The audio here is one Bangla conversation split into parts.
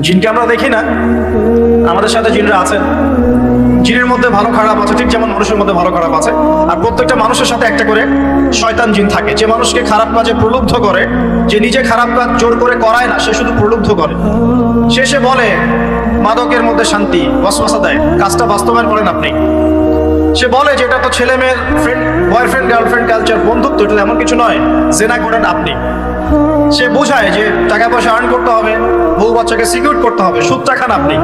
জিনকে আমরা দেখি না, আমাদের সাথে জিনরা আছেন। জিনের মধ্যে ভালো খারাপ আছে, ঠিক যেমন মানুষের মধ্যে ভালো খারাপ আছে। আর প্রত্যেকটা মানুষের সাথে একটা করে শয়তান জিন থাকে, যে মানুষকে খারাপ কাজে প্রলুব্ধ করে, যে নিজে খারাপ কাজ জোর করে করায় না, সে শুধু প্রলুব্ধ করে। সে বলে মাদকের মধ্যে শান্তি, ওয়াসওয়াসা দেয়, কাজটা বাস্তবায়ন করেন আপনি। সে বলে যে এটা তো ছেলে মেয়ের ফ্রেন্ড, বয়ফ্রেন্ড গার্লফ্রেন্ড কালচার, বন্ধুত্ব, এটা এমন কিছু নয়, জেনা করেন আপনি। সে বোঝায় যে টাকা পয়সা আর্ন করতে হবে, বউ বাচ্চাকে সিকিউর করতে হবে, সুদটা খান আপনি।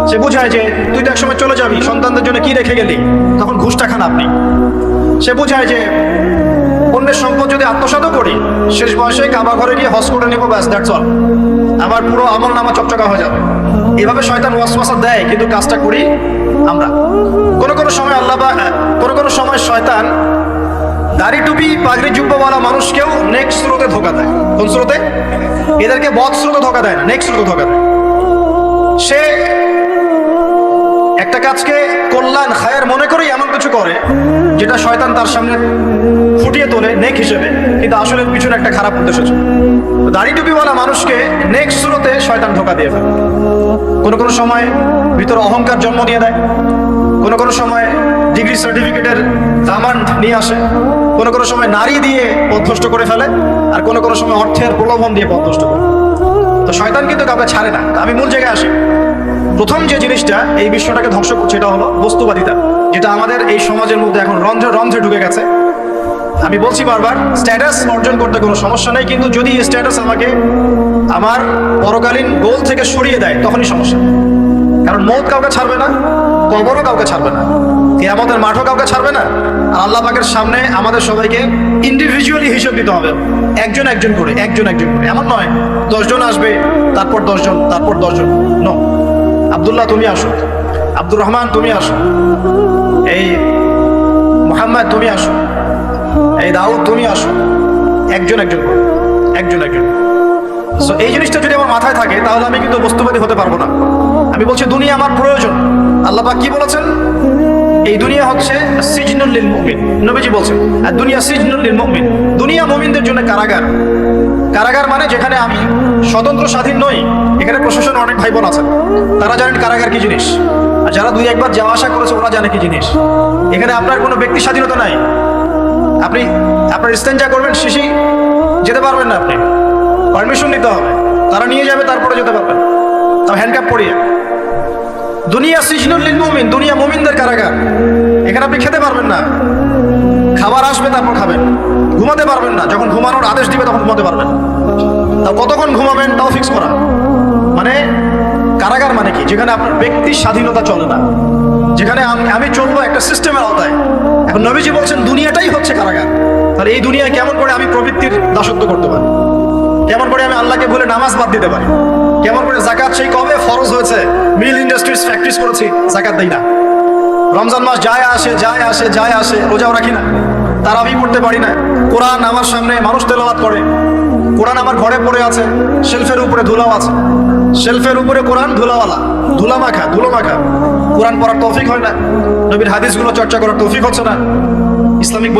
সে বোঝায় যে তুই তো একসময় চলে যাবি, সন্তানদের জন্য কি রেখে গেলি, তখন ঘুষটা খান আপনি। সে বোঝায় যে অন্যের সম্পদ যদি আত্মসাৎও করি, শেষ বয়সে কাবা ঘরে গিয়ে হজ করে নেবো, ব্যাস, দ্যাটস অল, আমার পুরো আমল নামা চকচকা হয়ে যাবে। এভাবে শয়তান ওয়াসওয়াসা দেয়, কিন্তু কাজটা করি আমরা। কোনো সময় আল্লাহ বা কোনো সময় শয়তান দাড়ি টুপি পাগড়ি জুব্বাওয়ালা মানুষকেও নেক্সট স্রোতে ধোকা দেয়। কোন স্রোতে? এদেরকে বদ স্রোতে ধোকা দেয় না, নেক্সট স্রোতে ধোকা দেয়। সে একটা কাজকে কল্যাণ খায়ের মনে করেই এমন কিছু করে যেটা শয়তান তার সামনে ফুটিয়ে তোলে নেক হিসেবে, কিন্তু আসলে পিছনে একটা খারাপ উদ্দেশ্য ছিল। দাড়ি টুপিওয়ালা মানুষকে নেক্সট স্রোতে শয়তান ধোকা দিয়ে ফেলে। কোনো সময় ভিতরে অহংকার জন্ম দিয়ে দেয়, কোনো সময় ডিগ্রি সার্টিফিকেটের দামান্ড নিয়ে আসে, কোনো সময় নারী দিয়ে পথভ্রষ্ট করে ফেলে, আর কোনো সময় অর্থের প্রলোভন দিয়ে পথভ্রষ্ট করে। তো শয়তান কিন্তু কাউকে ছাড়ে না। আমি মূল জায়গায় আসি। প্রথম যে জিনিসটা এই বিশ্বটাকে ধ্বংস করছে, এটা হলো বস্তুবাদিতা, যেটা আমাদের এই সমাজের মধ্যে এখন রন্ধ্রে রন্ধ্রে ঢুকে গেছে। আমি বলছি বারবার, স্ট্যাটাস অর্জন করতে কোনো সমস্যা নেই, কিন্তু যদি এই স্ট্যাটাস আমাকে আমার পরকালীন গোল থেকে সরিয়ে দেয়, তখনই সমস্যা। কারণ মৌত কাউকে ছাড়বে না, কবরও কাউকে ছাড়বে না, কিয়ামতের মাঠও কাউকে ছাড়বে না। আর আল্লাহ পাকের সামনে আমাদের সবাইকে ইন্ডিভিজুয়ালি হিসেব দিতে হবে, একজন একজন করে। এমন নয় 10 জন আসবে, তারপর 10 জন, তারপর 10 জন। নো, আব্দুল্লাহ তুমি আসো, আব্দুর রহমান তুমি আসো, এই মোহাম্মদ তুমি আসো, এই দাউদ তুমি আসো, একজন একজন করে, একজন। সো এই জিনিসটা যদি আমার মাথায় থাকে, তাহলে আমি কিন্তু বস্তুবাদী হতে পারবো না। আমি বলছি দুনিয়া আমার প্রয়োজন। আল্লাহ পাক কি বলেছেন? এই দুনিয়া হচ্ছে সিজনুল লিল মুমিন, নবীজি বলছেন, আর দুনিয়া সিজনুল লিল মুমিন। দুনিয়া মুমিনদের জন্য কারাগার। কারাগার মানে যেখানে আমি স্বতন্ত্র স্বাধীন নই। এখানে প্রশাসনের অনেক ভাই বোন আছেন, তারা জানেন কারাগার কি জিনিস, আর যারা 2-1 যাওয়া আসা করেছে ওরা জানে কি জিনিস। এখানে আপনার কোনো ব্যক্তি স্বাধীনতা নাই। আপনি আপনার ইস্তেঞ্জা করবেন, শিশি যেতে পারবেন না, আপনি পারমিশন নিতে হবে, তারা নিয়ে যাবে, তারপরে যেতে পারবেন, তাও হ্যান্ডকাপ পরিয়ে। দুনিয়া সিজনুল লিল মুমিন, দুনিয়া মুমিনদের কারাগার। এখানে আপনি খেতে পারবেন না, খাবার আসবে তারপর খাবেন। ঘুমাতে পারবেন না, যখন ঘুমানোর আদেশ দিবে তখন ঘুমাতে পারবেন। তাও কতক্ষণ ঘুমাবেন তাও ফিক্স করা। মানে কারাগার মানে কি? যেখানে আপনার ব্যক্তির স্বাধীনতা চলে না, যেখানে আমি চলবো একটা সিস্টেমের আওতায়। এখন নবীজি বলছেন দুনিয়াটাই হচ্ছে কারাগার। তাহলে এই দুনিয়ায় কেমন করে আমি প্রবৃত্তির দাসত্ব করতে পারি? কেমন করে আমি আল্লাহকে বলে নামাজ বাদ দিতে পারি? কেমন করে জাকাত সেই কবে ফরজ হয়েছে, মিল ইন্ডাস্ট্রিজ ফ্যাক্টরিজ করেছি, জাকাত দেই না। রমজান মাস যায় আসে, রোজাও রাখি না, তারাবি পড়তে পারি না। কোরআন আমার সামনে মানুষ তেলাওয়াত করে, কোরআন আমার ঘরে পড়ে আছে, শেলফের উপরে ধুলাও আছে, শেলফের উপরে কোরআন ধুলাওয়ালা, ধুলো মাখা। কোরআন পড়ার তৌফিক হয় না, নবীর হাদিসগুলো চর্চা করার তৌফিক হচ্ছে না, ইসলামিক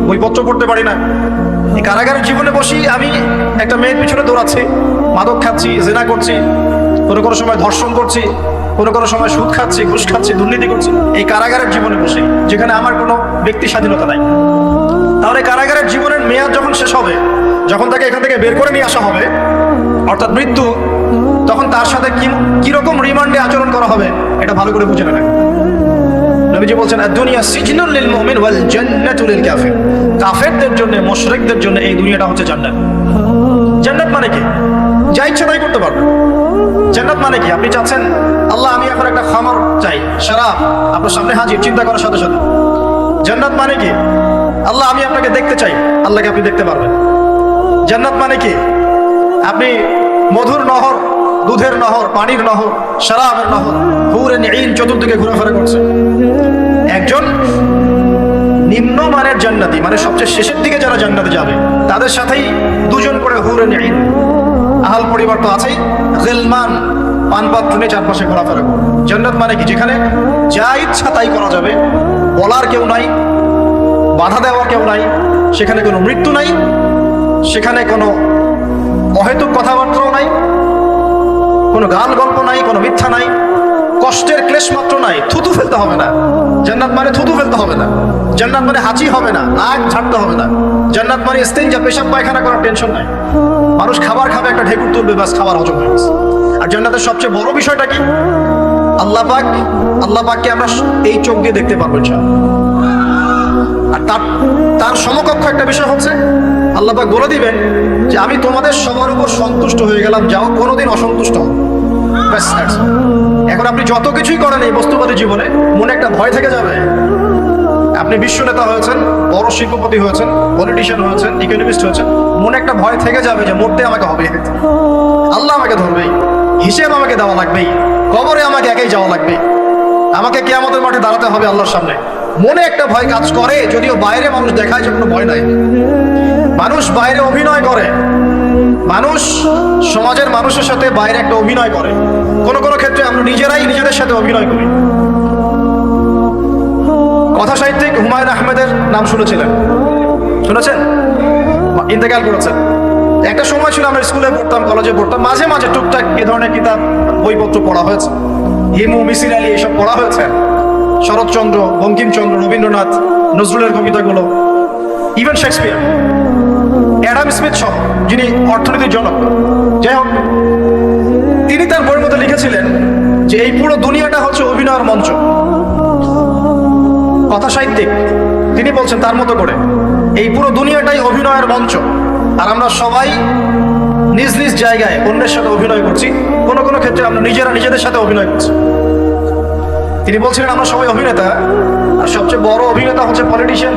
বইপত্র পড়তে পারি না। এই কারাগারের জীবনে বসি আমি একটা মেয়ের পিছনে দৌড়াচ্ছি, মাদক খাচ্ছি, জেনা করছি, কোনো সময় ধর্ষণ করছি, কোনো সময় সুদ খাচ্ছি, ঘুষ খাচ্ছি, দুর্নীতি করছি। এই কারাগারের জীবনে বসে, যেখানে আমার কোনো ব্যক্তি স্বাধীনতা নাই। তাহলে কারাগারের জীবনের মেয়াদ যখন শেষ হবে, যখন তাকে এখান থেকে বের করে নিয়ে আসা হবে, অর্থাৎ মৃত্যু, তখন তার সাথে কিরকম রিমান্ডে আচরণ করা হবে এটা ভালো করে বুঝে নেবেন। নবীজি বলছেন দুনিয়া সিজনুল লিল মুমিন ওয়াল জান্নাতুল লিল কাফির। কাফেরদের জন্য, মুশরিকদের জন্য এই দুনিয়াটা হচ্ছে জান্নাত। জান্নাত মানে কি? যা ইচ্ছা তাই করতে পারবেন। জান্নাত মানে কি? আপনি চাচ্ছেন আল্লাহ আমি এখন একটা খামার চাই, শরাব আপনার সামনে হাজির, চিন্তা করার সাথে সাথে। জান্নাত মানে কি? আল্লাহ আমি আপনাকে দেখতে চাই, আল্লাহকে আপনি দেখতে পারবেন। জান্নাত মানে কি? আপনি মধুর নহর, দুধের নহর, পানির নহর, শরাবের নহর, হুরে নিঈন চতুর্দিকে ঘোরাফেরা করছে। একজন নিম্নমানের জান্নাতি, মানে সবচেয়ে শেষের দিকে যারা জান্নাতে যাবে, তাদের সাথেই 2 জন করে হুরে নিঈন, আহাল পরিবার তো আছেই, গিলমান পানপাত্র নিয়ে চারপাশে ঘোরাফেরা করবে। জান্নাত মানে কি? যেখানে যা ইচ্ছা তাই করা যাবে, বলার কেউ নাই, বাধা দেওয়ার কেউ নাই, সেখানে কোনো মৃত্যু নাই, সেখানে কোনো অহেতুক কথাবার্তাও নাই, কোনো গাল গল্প নাই, কোনো মিথ্যা নাই, কষ্টের ক্লেশ মাত্র নাই। থুতু ফেলতে হবে না। জান্নাত মানে থুতু ফেলতে হবে না। জান্নাত মানে হাঁচি হবে না, নাক ঝাড়তে হবে না। জান্নাত মানে ইস্তেঞ্জা, পেশাব পায়খানা করার টেনশন নাই। মানুষ খাবার খাবে, একটা ঢেকুর তুলবে, বাস খাবার হজম হয়ে গেছে। আর জান্নাতের সবচেয়ে বড় বিষয়টা কি? আল্লাহ পাককে আমরা এই চোখ দিয়ে দেখতে পারবো ইনশাআল্লাহ। আর তার সমকক্ষ একটা বিষয় হচ্ছে আল্লাহ পাক বলে দিবেন যে আমি তোমাদের সবার উপর সন্তুষ্ট হয়ে গেলাম, যাও কোনোদিন অসন্তুষ্ট হও। ব্যাস। এখন আপনি যত কিছুই করেন এই বস্তুবাদী জীবনে, মনে একটা ভয় থেকে যাবে। আপনি বিশ্ব নেতা হয়েছেন, বড় শিল্পপতি হয়েছেন, পলিটিশিয়ান হয়েছেন, ইকোনমিস্ট হয়েছেন, মনে একটা ভয় থেকে যাবে যে মরতে আমাকে হবে, আল্লাহ আমাকে ধরবেই, হিসেব আমাকে দেওয়া লাগবেই, কবরে আমাকে একাই যাওয়া লাগবে, আমাকে কিয়ামতের মাঠে দাঁড়াতে হবে আল্লাহর সামনে। মনে একটা ভয় কাজ করে, যদিও বাইরে মানুষ দেখায় যে কোনো ভয় নাই। মানুষ বাইরে অভিনয় করে, মানুষ সমাজের মানুষের সাথে বাইরে একটা অভিনয় করে। কোনো কোনো ক্ষেত্রে আমরা নিজেরাই নিজেদের সাথে অভিনয় করি। কথা সাহিত্যিক হুমায়ুন আহমেদের নাম শুনেছিলেন? শুনেছেন? ইন্তেকাল করেছেন। একটা সময় ছিল আমরা স্কুলে পড়তাম, কলেজে পড়তাম, মাঝে মাঝে টুকটাক এ ধরনের কিতাব বইপত্র পড়া হয়েছে। হিমু, মিসির আলী এসব পড়া হয়েছে। শরৎচন্দ্র, বঙ্কিমচন্দ্র, রবীন্দ্রনাথ, নজরুলের কবিতাগুলো, ইভেন শেক্সপিয়ার, অ্যাডাম স্মিথ সহ, যিনি অর্থনীতির জনক। যাই হোক, তিনি তার বইয়ের মধ্যে লিখেছিলেন যে এই পুরো দুনিয়াটা হচ্ছে অভিনয়ের মঞ্চ। কথা সাহিত্যিক, তিনি বলছেন তার মতো করে এই পুরো দুনিয়াটাই অভিনয়ের মঞ্চ, আর আমরা সবাই নিজ নিজ জায়গায় অন্যের সাথে অভিনয় করছি। কোনো কোনো ক্ষেত্রে আমরা নিজেরা নিজেদের সাথে অভিনয় করছি। তিনি বলছিলেন আমরা সবাই অভিনেতা, আর সবচেয়ে বড় অভিনেতা হচ্ছে পলিটিশিয়ান,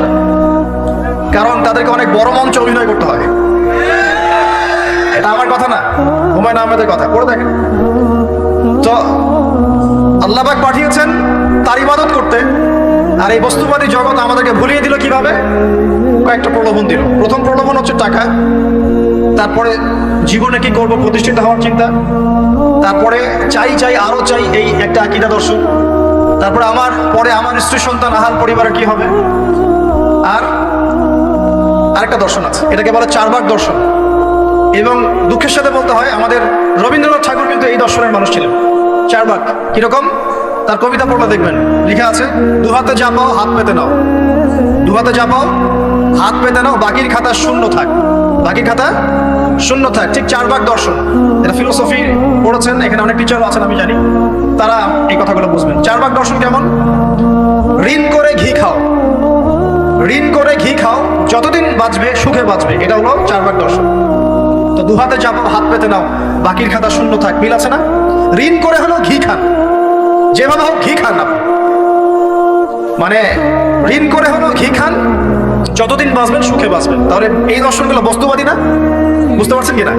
কারণ তাদেরকে অনেক বড় মঞ্চে অভিনয় করতে হয়। এটা আমার কথা না, হুমায়ুন আহমেদের কথা, পড়ে দেখেন। তো আল্লাহ পাক পাঠিয়েছেন তার ইবাদত করতে, আর এই বস্তুবাদী জগৎ আমাদেরকে ভুলিয়ে দিল কিভাবে? কয়েকটা প্রলোভন দিল। প্রথম প্রলোভন হচ্ছে টাকা, তারপরে জীবনে কি করব, প্রতিষ্ঠিত হওয়ার চিন্তা, তারপরে চাই চাই আরো চাই, এই একটা আকীদা দর্শন, তারপরে আমার স্ত্রী সন্তান আহাল পরিবারের কি হবে, আর আরেকটা দর্শন আছে, এটাকে বলে চারবাক দর্শন। এবং দুঃখের সাথে বলতে হয় আমাদের রবীন্দ্রনাথ ঠাকুর কিন্তু এই দর্শনের মানুষ ছিলেন। চারবাক কিরকম? তার কবিতা পড়লে দেখবেন লেখা আছে, দুহাতে যা পাও হাত পেতে নাও, দুহাতে যা পাও হাত পেতে নাও, বাকির খাতা শূন্য থাক, বাকির খাতা শূন্য থাক। ঠিক চারবাক দর্শন। এটা ফিলোসফি পড়েছেন, এখানে অনেক টিচারও আছেন আমি জানি, তারা এই কথাগুলো বুঝবেন। চারবাক দর্শন কেমন? ঋণ করে ঘি খাও, ঋণ করে ঘি খাও, যতদিন বাঁচবে সুখে বাঁচবে, এটা হলো চারবাক দর্শন। তো দুহাতে যা পাও হাত পেতে নাও, বাকির খাতা শূন্য থাক, মিল আছে না? ঋণ করে হলো ঘি খান, যেভাবে হোক ঘি খান আপনি, মানে ঋণ করে হলো ঘি খান, যতদিন বাঁচবেন সুখে বাঁচবেন। তাহলে এই দর্শনগুলো বস্তুবাদী না? বুঝতে পারছেন কিনা?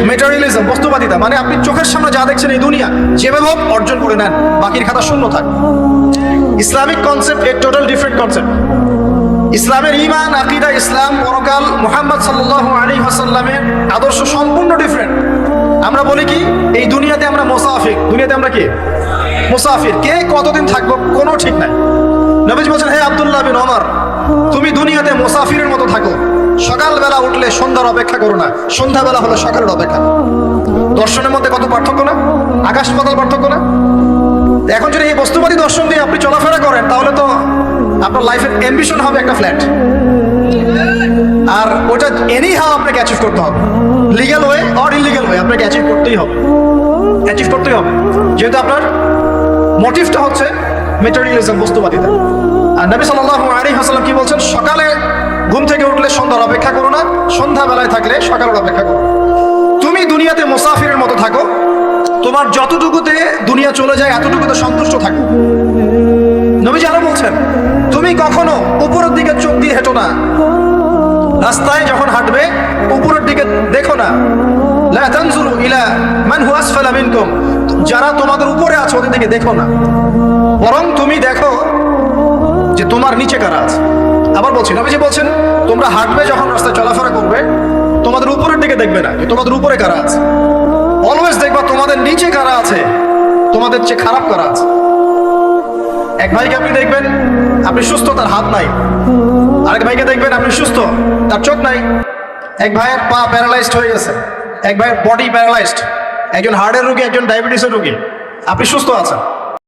মেটেরিয়ালিজম, বস্তুবাদিতা, মানে আপনি চোখের সামনে যা দেখছেন এই দুনিয়া, যেভাবে হোক অর্জন করে নেন, বাকির খাতা শূন্য থাক। ইসলামিক কনসেপ্ট এর টোটাল ডিফারেন্ট কনসেপ্ট। ইসলামের ঈমান, আকীদা, ইসলাম, পরকাল, মুহাম্মদ সাল্লাল্লাহু আলাইহি ওয়াসাল্লামের আদর্শ সম্পূর্ণ ডিফারেন্ট। আমরা বলি কি, এই দুনিয়াতে আমরা মুসাফির, দুনিয়াতে আমরা কি মুসাফির, কে কতদিন থাকবো কোনো ঠিক নাই। নবীজি বলছেন, হে আব্দুল্লাহ বিন ওমর, তুমি দুনিয়াতে মুসাফিরের মতো থাকো, সকালবেলা উঠলে সন্ধ্যার অপেক্ষা করো না, সন্ধ্যাবেলা হলো সকালের অপেক্ষা। দর্শনের মধ্যে কত পার্থক্য না, আকাশ পাতাল পার্থক্য না? এখন যদি এই বস্তুবাদী দর্শন দিয়ে আপনি চলাফেরা করেন, তাহলে তো আপনার লাইফের অ্যাম্বিশন হবে একটা ফ্ল্যাট, আর ওটা এনি হাও আপনাকে অ্যাচিভ করতে হবে, legal way or illegal way, আপনাকে অ্যাচিভ করতেই হবে, অ্যাচিভ করতেই হবে, যেহেতু আপনার মোটিভটা হচ্ছে মেটেরিয়ালিজম, বস্তুবাদিতা। আর নবী সাল্লাল্লাহু আলাইহি ওয়াসাল্লাম কি বলছেন? সকালে ঘুম থেকে উঠলে সন্ধ্যার অপেক্ষা করো না, সন্ধ্যাবেলায় থাকলে সকালের অপেক্ষা করো। তুমি দুনিয়াতে মুসাফিরের মতো থাকো, তোমার যতটুকুতে দুনিয়া চলে যায় এতটুকুতে সন্তুষ্ট থাকো। নবীজি আরো বলছেন, তুমি কখনো উপরের দিকে চোখ দিয়ে হেঁটো না, রাস্তায় যখন হাঁটবে উপরের দিকে দেখো না। লা তানজুরু ইলা মান হুয়া আসফালা মিনকুম, যারা তোমাদের উপরে আছে ওদের দিকে দেখো না, বরং তুমি দেখো যে তোমার নিচে কারা আছে। আবার বলছি, নবীজি বলছেন, তোমরা হাঁটবে যখন রাস্তায় চলাফেরা করবে, তোমাদের উপরের দিকে দেখবে না যে তোমাদের উপরে কারা আছে, অলওয়েজ দেখবা তোমাদের নিচে কারা আছে, তোমাদের চেয়ে খারাপ কারা আছে। এক ভাইকে আপনি দেখবেন আপনি সুস্থ, তার হাত নাই। আরেক ভাইকে দেখবেন আপনি সুস্থ, তার চোখ নাই। এক ভাইয়ের পা প্যারালাইজড হয়ে গেছে, এক ভাইয়ের বডি প্যারালাইজড, একজন হার্টের রোগী, একজন ডায়াবেটিসের রোগী, আপনি সুস্থ আছেন,